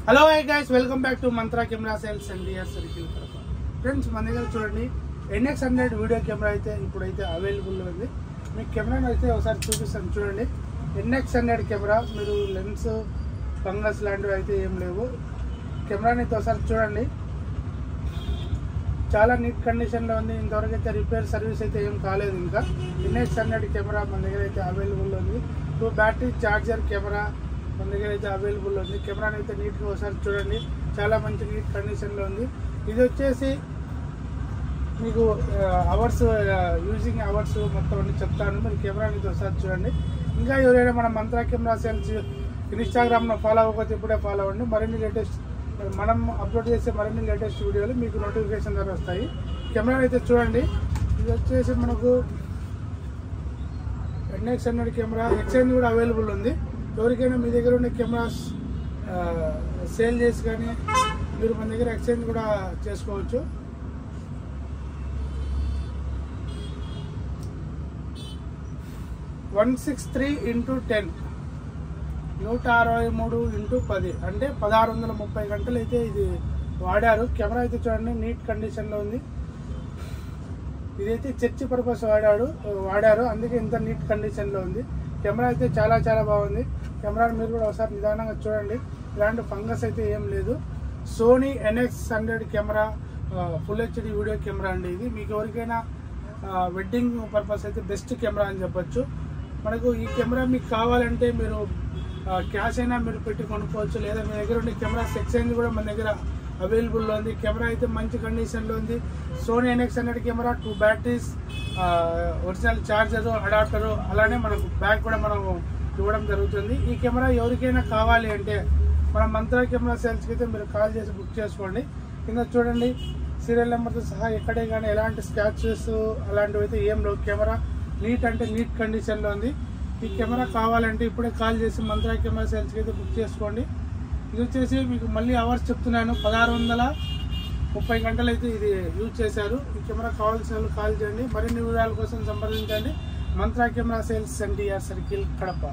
Hello hi guys, welcome back to mantra camera sales NTR circle Kadapa. Friends, మన దగ్గర చూడండి NX100 video camera అయితే ఇప్పుడైతే అవైలబుల్ ఉంది. మీకు కెమెరాని అయితే ఒకసారి చూపిస్తాను చూడండి. NX100 కెమెరా, మీరు లెన్స్ ఫంగస్ లాంటివి అయితే ఏం లేవు. కెమెరాని అయితే ఒకసారి చూడండి, చాలా నీట్ కండిషన్లో ఉంది. ఇంతవరకు అయితే రిపేర్ సర్వీస్ అయితే ఏం కాలేదు. ఇంకా NX100 కెమెరా మన దగ్గర అయితే అవైలబుల్ ఉంది. 2 బ్యాటరీ ఛార్జర్ కెమెరా మన దగ్గర అయితే అవైలబుల్ ఉంది. కెమెరాని అయితే నీట్గా ఒకసారి చూడండి, చాలా మంచి నీట్ కండిషన్లో ఉంది. ఇది వచ్చేసి మీకు అవర్స్, యూజింగ్ అవర్స్ మొత్తం అన్ని చెప్తాను. మీరు కెమెరాని అయితే ఒకసారి చూడండి. ఇంకా ఎవరైనా మన మంత్రా కెమెరా సేల్స్ ఇన్స్టాగ్రామ్లో ఫాలో అవ్వకపోతే ఇప్పుడే ఫాలో అవ్వండి. మరిన్ని లేటెస్ట్ మనం అప్లోడ్ చేసే మరిన్ని లేటెస్ట్ వీడియోలు మీకు నోటిఫికేషన్ ద్వారా వస్తాయి. కెమెరాని అయితే చూడండి. ఇది వచ్చేసి మనకు NX100 కెమెరా. ఎక్స్చేంజ్ కూడా అవైలబుల్ ఉంది. ఎవరికైనా మీ దగ్గర ఉండే కెమెరాస్ సేల్ చేసి కానీ మీరు మన దగ్గర ఎక్స్చేంజ్ కూడా చేసుకోవచ్చు. (163x10) 163x10 అంటే 1630 గంటలు అయితే ఇది వాడారు. కెమెరా అయితే చూడండి, నీట్ కండిషన్లో ఉంది. ఇదైతే చర్చ్ పర్పస్ వాడారు, అందుకే ఇంత నీట్ కండిషన్లో ఉంది. కెమెరా అయితే చాలా చాలా బాగుంది. కెమెరాని మీరు కూడా ఒకసారి నిదానంగా చూడండి. ఇలాంటి ఫంగస్ అయితే ఏం లేదు. Sony NX100 camera full HD video camera అండి. ఇది మీకు ఎవరికైనా వెడ్డింగ్ పర్పస్ అయితే బెస్ట్ కెమెరా అని చెప్పొచ్చు. మనకు ఈ కెమెరా మీకు కావాలంటే మీరు క్యాష్ అయినా మీరు పెట్టి కొనుక్కోవచ్చు, లేదా మీ దగ్గర ఉండే కెమెరాస్ ఎక్స్చేంజ్ కూడా మన దగ్గర అవైలబుల్లో ఉంది. కెమెరా అయితే మంచి కండిషన్లో ఉంది. Sony NX100 camera, 2 batteries, original charger, adapter, అలానే మనకు బ్యాగ్ కూడా మనం ఇవ్వడం జరుగుతుంది. ఈ కెమెరా ఎవరికైనా కావాలి అంటే మన మంత్రా కెమెరా సేల్స్కి అయితే మీరు కాల్ చేసి బుక్ చేసుకోండి. కింద చూడండి సీరియల్ నెంబర్తో సహా. ఎక్కడే కానీ ఎలాంటి స్క్రాచెస్ అలాంటివి అయితే ఏం లేవు. కెమెరా నీట్ అంటే నీట్ కండిషన్లో ఉంది. ఈ కెమెరా కావాలంటే ఇప్పుడే కాల్ చేసి మంత్రా కెమెరా సేల్స్కి అయితే బుక్ చేసుకోండి. ఇది వచ్చేసి మీకు మళ్ళీ అవర్స్ చెప్తున్నాను, 1630 గంటలు అయితే ఇది యూజ్ చేశారు. ఈ కెమెరా కావాల్సిన వాళ్ళు కాల్ చేయండి. మరిన్ని వివరాల కోసం సంప్రదించండి. Mantra camera sales NTR circle Kadapa.